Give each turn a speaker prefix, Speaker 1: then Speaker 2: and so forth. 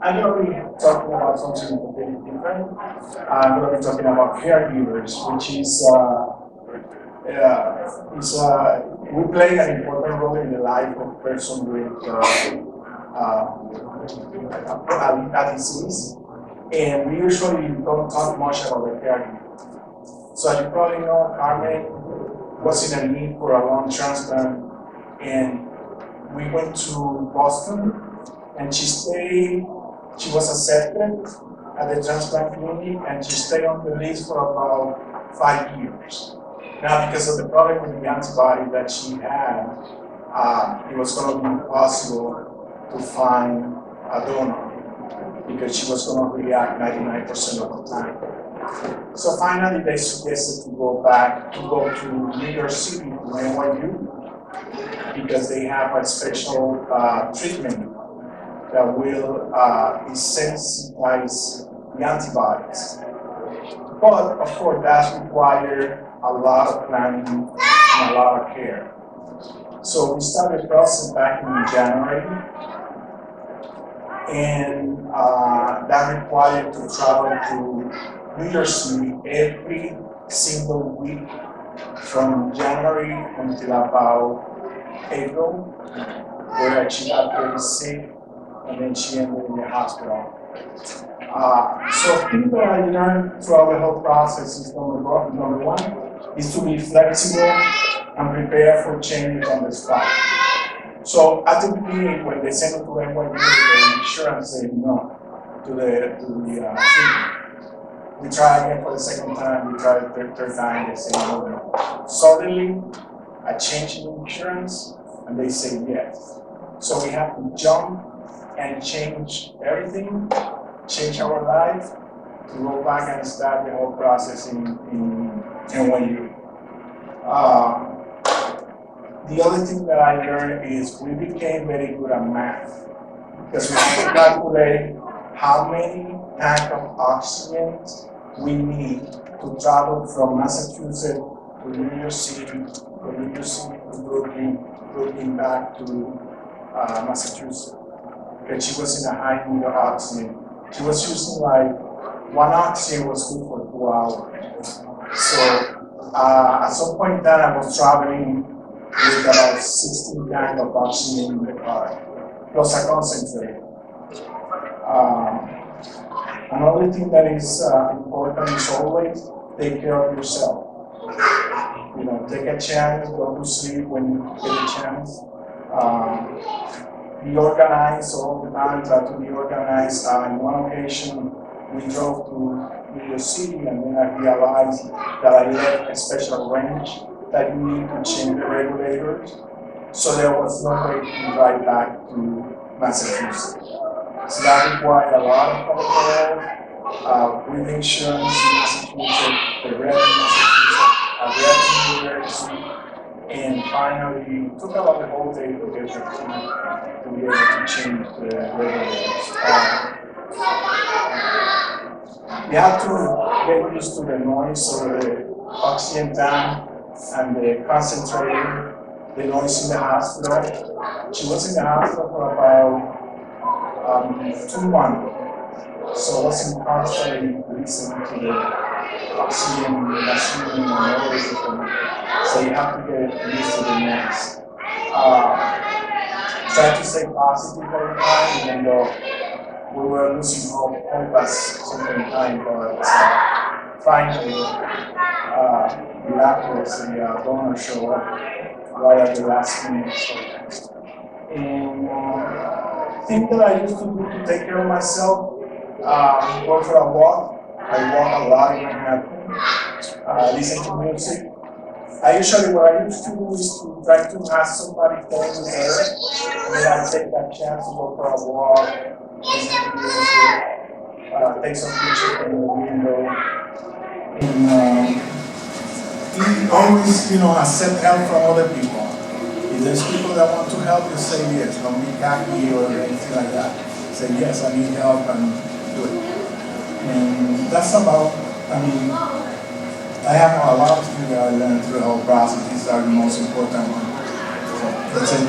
Speaker 1: I'm going to be talking about something completely different. I'm going to be talking about caregivers, which we play an important role in the life of a person with a disease, and we usually don't talk much about the caregiver. So as you probably know, Carmen was in a need for a lung transplant, and we went to Boston, and she was accepted at the transplant clinic, and she stayed on the list for about 5 years. Now, because of the problem with the antibody that she had, it was going to be impossible to find a donor because she was going to react 99% of the time. So finally, they suggested to go to New York City, to NYU, because they have a special treatment that will desensitize the antibodies. But of course, that requires a lot of planning and a lot of care. So we started the process back in January, and that required to travel to New York City every single week from January until about April, where she got very sick, and then she ended in the hospital. So things that I learned throughout the whole process is number one is to be flexible and prepare for changes on the spot. So at the beginning, when they sent it to NYU, the insurance said no to the treatment. We tried again for the second time, we tried the third time, they said no. Suddenly, a change in insurance, and they say yes. So we have to jump and change everything, change our life, to go back and start the whole process in NYU. The other thing that I learned is we became very good at math, because we have to calculate how many tanks of oxygen we need to travel from Massachusetts to New York City, from New York City to Brooklyn back to Massachusetts. Because she was in a high need of oxygen. She was using like one oxygen was good for 2 hours. So at some point in time, I was traveling with about 16 tanks of oxygen in the car, plus a concentrator. Another thing that is important is always take care of yourself. You know, take a chance, go to sleep when you get a chance. Be organized all the time, try to be organized. On one occasion, we drove to New York City, and then I realized that I left a special wrench that you need to change the regulators. So there was no way to drive back to Massachusetts. So that required a lot of protocol with insurance in Massachusetts, the rep in Massachusetts, a rep in New Jersey, and finally took about the whole day to get the team to be able to change the regulators. You have to get used to the noise of the oxygen tank and the concentrator, the noise in the hospital. She was in the hospital for about 2 months, so I wasn't constantly listening to the oxygen machine and noise. So you have to get used to the noise. Try to stay positive all the time, even though we were losing hope at some time, but finally, miraculously, donor showed up right at the last minute. And thing that I used to do to take care of myself, go for a walk. I walk a lot in Manhattan, listen to music. What I used to do is to try to ask somebody to me there, and then I take that chance to go for a walk, listen to music, take some pictures from the window, and always, accept help from other people. If there's people that want to help you, say yes. Don't be cocky or anything like that. Say yes, I need help, and do it. And that's about, I have a lot of things that I learned through the whole process. These are the most important ones. So that's it.